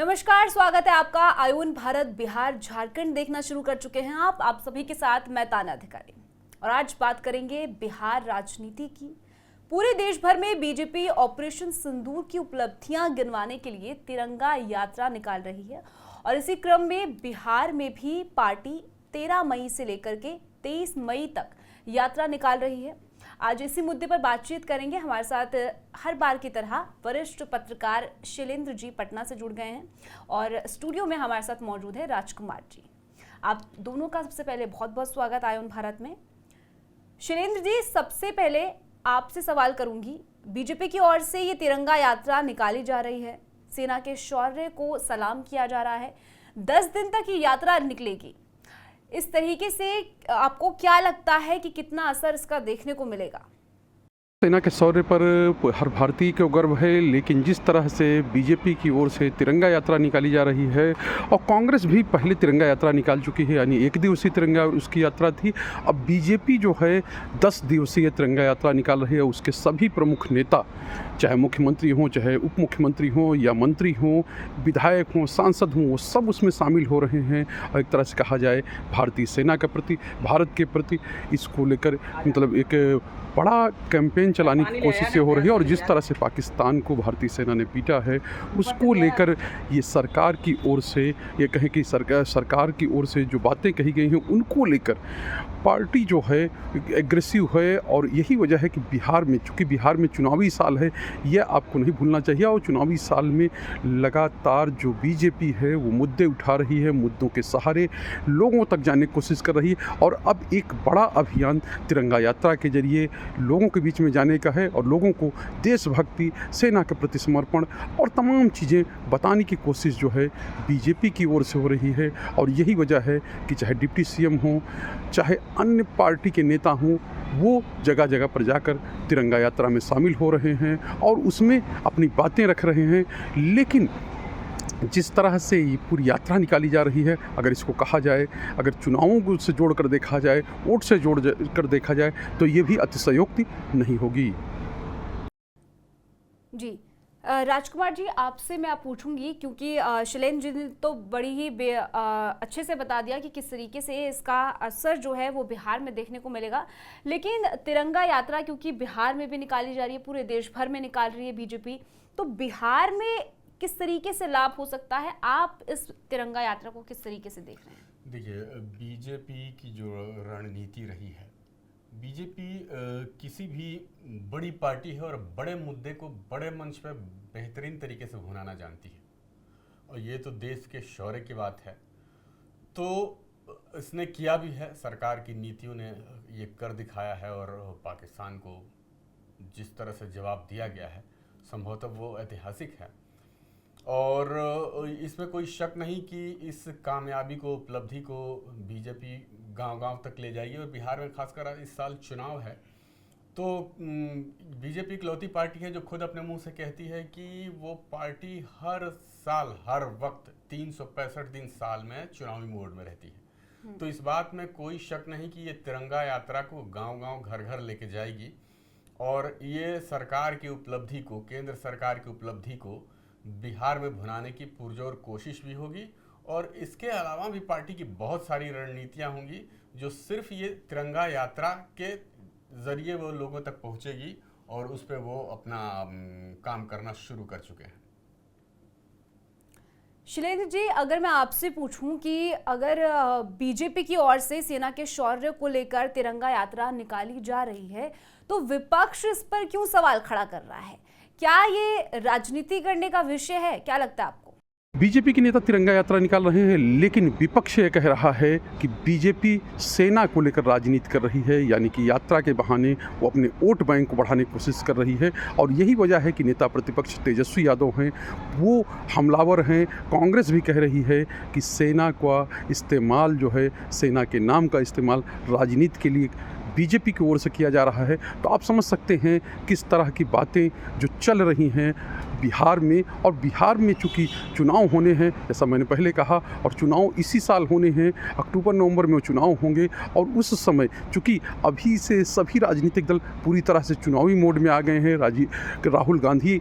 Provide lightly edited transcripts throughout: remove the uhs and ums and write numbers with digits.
नमस्कार, स्वागत है आपका। आयुन भारत बिहार झारखंड देखना शुरू कर चुके हैं आप सभी के साथ मैं ताना अधिकारी। और आज बात करेंगे बिहार राजनीति की। पूरे देश भर में बीजेपी ऑपरेशन सिंदूर की उपलब्धियां गिनवाने के लिए तिरंगा यात्रा निकाल रही है और इसी क्रम में बिहार में भी पार्टी 13 मई से लेकर के 23 मई तक यात्रा निकाल रही है। आज इसी मुद्दे पर बातचीत करेंगे। हमारे साथ हर बार की तरह वरिष्ठ पत्रकार शैलेंद्र जी पटना से जुड़ गए हैं और स्टूडियो में हमारे साथ मौजूद है राजकुमार जी। आप दोनों का सबसे पहले बहुत बहुत स्वागत आयुन भारत में। शैलेंद्र जी, सबसे पहले आपसे सवाल करूंगी, बीजेपी की ओर से ये तिरंगा यात्रा निकाली जा रही है, सेना के शौर्य को सलाम किया जा रहा है, 10 दिन तक ये यात्रा निकलेगी। इस तरीके से आपको क्या लगता है कि कितना असर इसका देखने को मिलेगा? सेना के शौर्य पर हर भारतीय को गर्व है, लेकिन जिस तरह से बीजेपी की ओर से तिरंगा यात्रा निकाली जा रही है और कांग्रेस भी पहले तिरंगा यात्रा निकाल चुकी है, यानी 1 दिवसीय तिरंगा उसकी यात्रा थी। अब बीजेपी जो है 10 दिवसीय तिरंगा यात्रा निकाल रही है। उसके सभी प्रमुख नेता, चाहे मुख्यमंत्री हों, चाहे उप मुख्यमंत्री हों या मंत्री हों, विधायक हों, सांसद हों, वो सब उसमें शामिल हो रहे हैं। और एक तरह से कहा जाए भारतीय सेना के प्रति, भारत के प्रति इसको लेकर मतलब एक बड़ा कैंपेन चलाने की कोशिशें हो रही है। और जिस तरह से पाकिस्तान को भारतीय सेना ने पीटा है, उसको लेकर ये सरकार की ओर से, ये कहें कि सरकार की ओर से जो बातें कही गई हैं उनको लेकर पार्टी जो है एग्रेसिव है। और यही वजह है कि बिहार में, चूँकि बिहार में चुनावी साल है, यह आपको नहीं भूलना चाहिए। और चुनावी साल में लगातार जो बीजेपी है वो मुद्दे उठा रही है, मुद्दों के सहारे लोगों तक जाने की कोशिश कर रही है। और अब एक बड़ा अभियान तिरंगा यात्रा के जरिए लोगों के बीच में जाने का है और लोगों को देशभक्ति, सेना के प्रति समर्पण और तमाम चीज़ें बताने की कोशिश जो है बीजेपी की ओर से हो रही है। और यही वजह है कि चाहे डिप्टी सीएम हों, चाहे अन्य पार्टी के नेता हों, वो जगह जगह पर जाकर तिरंगा यात्रा में शामिल हो रहे हैं और उसमें अपनी बातें रख रहे हैं। लेकिन जिस तरह से ये पूरी यात्रा निकाली जा रही है, अगर इसको कहा जाए, अगर चुनावों को से जोड़ कर देखा जाए, वोट से जोड़ कर देखा जाए, तो ये भी अतिशयोक्ति नहीं होगी। जी राजकुमार जी, आपसे मैं पूछूंगी, क्योंकि शैलेंद्र जी ने तो बड़ी ही अच्छे से बता दिया कि किस तरीके से इसका असर जो है वो बिहार में देखने को मिलेगा। लेकिन तिरंगा यात्रा क्योंकि बिहार में भी निकाली जा रही है, पूरे देश भर में निकाल रही है बीजेपी, तो बिहार में किस तरीके से लाभ हो सकता है? आप इस तिरंगा यात्रा को किस तरीके से देख रहे हैं? देखिए, बीजेपी की जो रणनीति रही है, बीजेपी किसी भी बड़ी पार्टी है और बड़े मुद्दे को बड़े मंच पर बेहतरीन तरीके से भुनाना जानती है। और ये तो देश के शौर्य की बात है, तो इसने किया भी है। सरकार की नीतियों ने ये कर दिखाया है और पाकिस्तान को जिस तरह से जवाब दिया गया है, संभवतः वो ऐतिहासिक है। और इसमें कोई शक नहीं कि इस कामयाबी को, उपलब्धि को बीजेपी गांव-गांव तक ले जाएगी। और बिहार में खासकर इस साल चुनाव है, तो बीजेपी इकलौती पार्टी है जो खुद अपने मुंह से कहती है कि वो पार्टी हर साल, हर वक्त 365 दिन साल में चुनावी मोड में रहती है। तो इस बात में कोई शक नहीं कि ये तिरंगा यात्रा को गांव-गांव, घर-घर लेके जाएगी और ये सरकार की उपलब्धि को, केंद्र सरकार की उपलब्धि को बिहार में भुनाने की पुरजोर कोशिश भी होगी। और इसके अलावा भी पार्टी की बहुत सारी रणनीतियां होंगी जो सिर्फ ये तिरंगा यात्रा के जरिए वो लोगों तक पहुंचेगी और उस पर वो अपना काम करना शुरू कर चुके हैं। शैलेंद्र जी, अगर मैं आपसे पूछूं कि अगर बीजेपी की ओर से सेना के शौर्य को लेकर तिरंगा यात्रा निकाली जा रही है, तो विपक्ष इस पर क्यों सवाल खड़ा कर रहा है? क्या ये राजनीति करने का विषय है? क्या लगता है आपको? बीजेपी के नेता तिरंगा यात्रा निकाल रहे हैं, लेकिन विपक्ष ये कह रहा है कि बीजेपी सेना को लेकर राजनीति कर रही है, यानी कि यात्रा के बहाने वो अपने वोट बैंक को बढ़ाने की कोशिश कर रही है। और यही वजह है कि नेता प्रतिपक्ष तेजस्वी यादव हैं, वो हमलावर हैं। कांग्रेस भी कह रही है कि सेना का इस्तेमाल जो है, सेना के नाम का इस्तेमाल राजनीति के लिए बीजेपी की ओर से किया जा रहा है। तो आप समझ सकते हैं किस तरह की बातें जो चल रही हैं बिहार में, और बिहार में चूँकि चुनाव होने हैं जैसा मैंने पहले कहा, और चुनाव इसी साल होने हैं, अक्टूबर नवंबर में चुनाव होंगे, और उस समय चूँकि अभी से सभी राजनीतिक दल पूरी तरह से चुनावी मोड में आ गए हैं। राहुल गांधी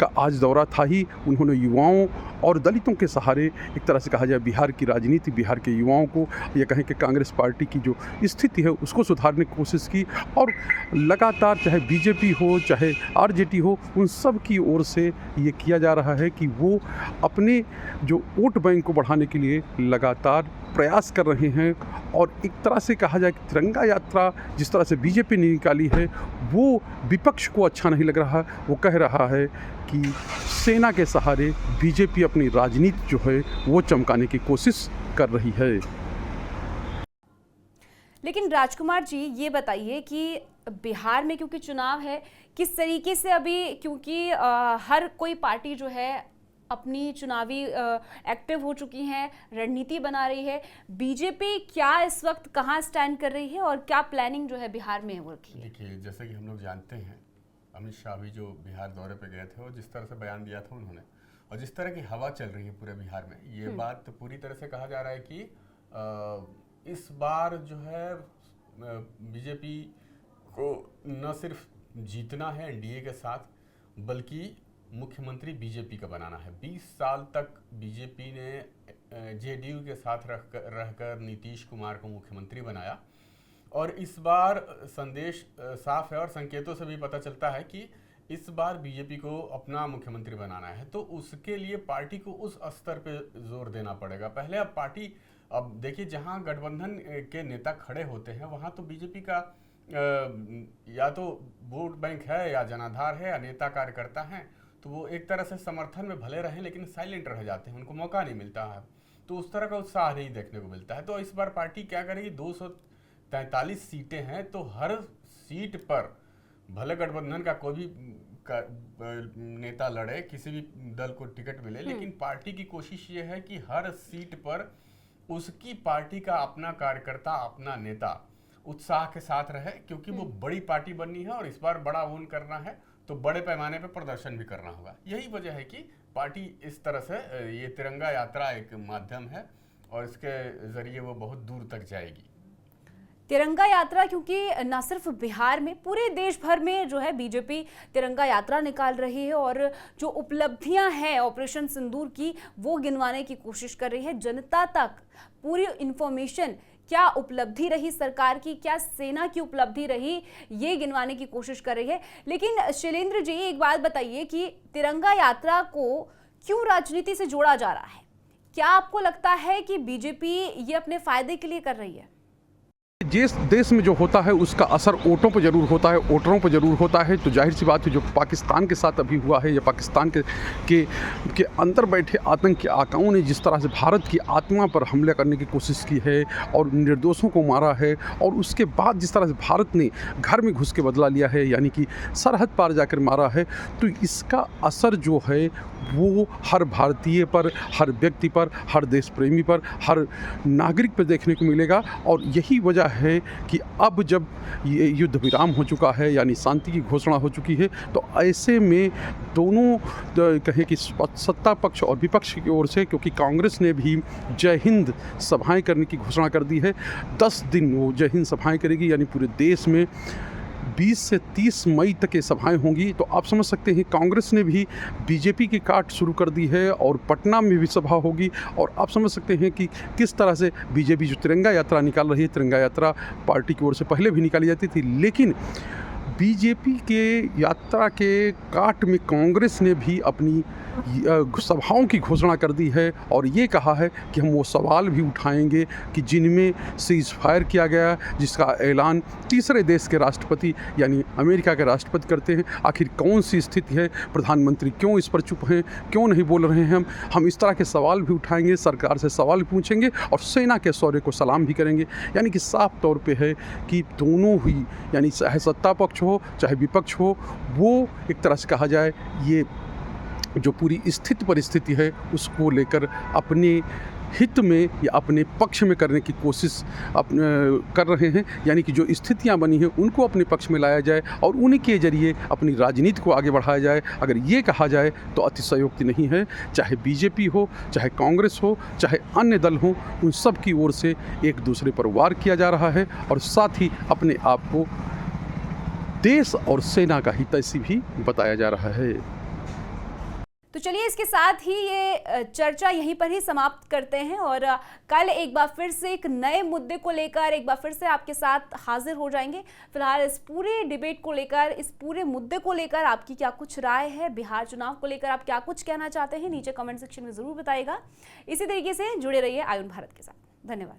का आज दौरा था ही, उन्होंने युवाओं और दलितों के सहारे एक तरह से कहा जाए बिहार की राजनीति, बिहार के युवाओं को, या कहें कि कांग्रेस पार्टी की जो स्थिति है उसको सुधारने की कोशिश की, और लगातार चाहे बीजेपी हो चाहे आरजेडी हो, उन सब की ओर से ये किया जा रहा है कि वो अपने जो वोट बैंक को बढ़ाने के लिए लगातार प्रयास कर रहे हैं। और एक तरह से कहा जाए कि तिरंगा यात्रा जिस तरह से बीजेपी ने निकाली है वो विपक्ष को अच्छा नहीं लग रहा। वो कह रहा है कि सेना के सहारे बीजेपी अपनी राजनीति जो है वो चमकाने की कोशिश कर रही है। लेकिन राजकुमार जी ये बताइए कि बिहार में क्योंकि चुनाव है, किस तरीके से अभी, क्योंकि हर कोई पार्टी जो है अपनी चुनावी एक्टिव हो चुकी हैं, रणनीति बना रही है, बीजेपी क्या इस वक्त कहाँ स्टैंड कर रही है और क्या प्लानिंग जो है बिहार में वो की है? देखिए, जैसे कि हम लोग जानते हैं, अमित शाह भी जो बिहार दौरे पे गए थे और जिस तरह से बयान दिया था उन्होंने, और जिस तरह की हवा चल रही है पूरे बिहार में, ये बात पूरी तरह से कहा जा रहा है कि इस बार जो है बीजेपी को न सिर्फ जीतना है एनडीए के साथ, बल्कि मुख्यमंत्री बीजेपी का बनाना है। 20 साल तक बीजेपी ने जेडीयू के साथ रहकर नीतीश कुमार को मुख्यमंत्री बनाया, और इस बार संदेश साफ है और संकेतों से भी पता चलता है कि इस बार बीजेपी को अपना मुख्यमंत्री बनाना है। तो उसके लिए पार्टी को उस स्तर पे जोर देना पड़ेगा। पहले अब पार्टी, अब देखिए, जहां गठबंधन के नेता खड़े होते हैं वहां तो बीजेपी का या तो वोट बैंक है या जनाधार है या नेता कार्यकर्ता हैं, तो वो एक तरह से समर्थन में भले रहें लेकिन साइलेंट रह जाते हैं, उनको मौका नहीं मिलता है, तो उस तरह का उत्साह नहीं देखने को मिलता है। तो इस बार पार्टी क्या करेगी, 243 सीटें हैं, तो हर सीट पर भले गठबंधन का कोई भी नेता लड़े, किसी भी दल को टिकट मिले, लेकिन पार्टी की कोशिश ये है कि हर सीट पर उसकी पार्टी का अपना कार्यकर्ता, अपना नेता उत्साह के साथ रहे, क्योंकि वो बड़ी पार्टी बननी है और इस बार बड़ा ओन करना है, तो बड़े पैमाने पर प्रदर्शन भी करना होगा। यही वजह है कि पार्टी इस तरह से, ये तिरंगा यात्रा एक माध्यम है और इसके जरिए वो बहुत दूर तक जाएगी। तिरंगा यात्रा, क्योंकि न सिर्फ बिहार में, पूरे देश भर में जो है बीजेपी तिरंगा यात्रा निकाल रही है और जो उपलब्धियां हैं ऑपरेशन सिंदूर की वो गिनवाने की कोशिश कर रही है। जनता तक पूरी इंफॉर्मेशन, क्या उपलब्धि रही सरकार की, क्या सेना की उपलब्धि रही, ये गिनवाने की कोशिश कर रही है। लेकिन शैलेंद्र जी, एक बात बताइए कि तिरंगा यात्रा को क्यों राजनीति से जोड़ा जा रहा है? क्या आपको लगता है कि बीजेपी ये अपने फायदे के लिए कर रही है? जिस देश में जो होता है उसका असर वोटों पर जरूर होता है, वोटरों पर जरूर होता है। तो जाहिर सी बात है, जो पाकिस्तान के साथ अभी हुआ है, या पाकिस्तान के अंदर बैठे आतंकी आकाओं ने जिस तरह से भारत की आत्मा पर हमला करने की कोशिश की है और निर्दोषों को मारा है, और उसके बाद जिस तरह से भारत ने घर में घुस के बदला लिया है, यानी कि सरहद पार जाकर मारा है, तो इसका असर जो है वो हर भारतीय पर, हर व्यक्ति पर, हर देश प्रेमी पर, हर नागरिक पर देखने को मिलेगा। और यही वजह है कि अब जब ये युद्ध विराम हो चुका है, यानी शांति की घोषणा हो चुकी है, तो ऐसे में दोनों कहें कि सत्ता पक्ष और विपक्ष की ओर से, क्योंकि कांग्रेस ने भी जय हिंद सभाएं करने की घोषणा कर दी है, 10 दिन वो जय हिंद सभाएं करेगी, यानी पूरे देश में 20 से 30 मई तक ये सभाएं होंगी। तो आप समझ सकते हैं कांग्रेस ने भी बीजेपी की काट शुरू कर दी है और पटना में भी सभा होगी। और आप समझ सकते हैं कि किस तरह से बीजेपी जो तिरंगा यात्रा निकाल रही है, तिरंगा यात्रा पार्टी की ओर से पहले भी निकाली जाती थी, लेकिन बीजेपी के यात्रा के काट में कांग्रेस ने भी अपनी सभाओं की घोषणा कर दी है और ये कहा है कि हम वो सवाल भी उठाएंगे कि जिनमें सीज फायर किया गया, जिसका ऐलान तीसरे देश के राष्ट्रपति यानी अमेरिका के राष्ट्रपति करते हैं। आखिर कौन सी स्थिति है, प्रधानमंत्री क्यों इस पर चुप हैं, क्यों नहीं बोल रहे हैं? हम इस तरह के सवाल भी उठाएंगे, सरकार से सवाल पूछेंगे और सेना के शौर्य को सलाम भी करेंगे। यानी कि साफ तौर पर है कि दोनों ही, यानी चाहे सत्ता पक्ष हो चाहे विपक्ष हो, वो एक तरह से कहा जाए ये जो पूरी स्थिति परिस्थिति है उसको लेकर अपने हित में या अपने पक्ष में करने की कोशिश कर रहे हैं, यानी कि जो स्थितियां बनी हैं उनको अपने पक्ष में लाया जाए और उन्हीं के जरिए अपनी राजनीति को आगे बढ़ाया जाए। अगर ये कहा जाए तो अतिशयोक्ति नहीं है। चाहे बीजेपी हो, चाहे कांग्रेस हो, चाहे अन्य दल हों, उन सब की ओर से एक दूसरे पर वार किया जा रहा है और साथ ही अपने आप को देश और सेना का हितैषी भी बताया जा रहा है। तो चलिए इसके साथ ही ये चर्चा यहीं पर ही समाप्त करते हैं और कल एक बार फिर से एक नए मुद्दे को लेकर एक बार फिर से आपके साथ हाजिर हो जाएंगे। फिलहाल इस पूरे डिबेट को लेकर, इस पूरे मुद्दे को लेकर आपकी क्या कुछ राय है, बिहार चुनाव को लेकर आप क्या कुछ कहना चाहते हैं, नीचे कमेंट सेक्शन में जरूर बताइएगा। इसी तरीके से जुड़े रहिए आयुन भारत के साथ। धन्यवाद।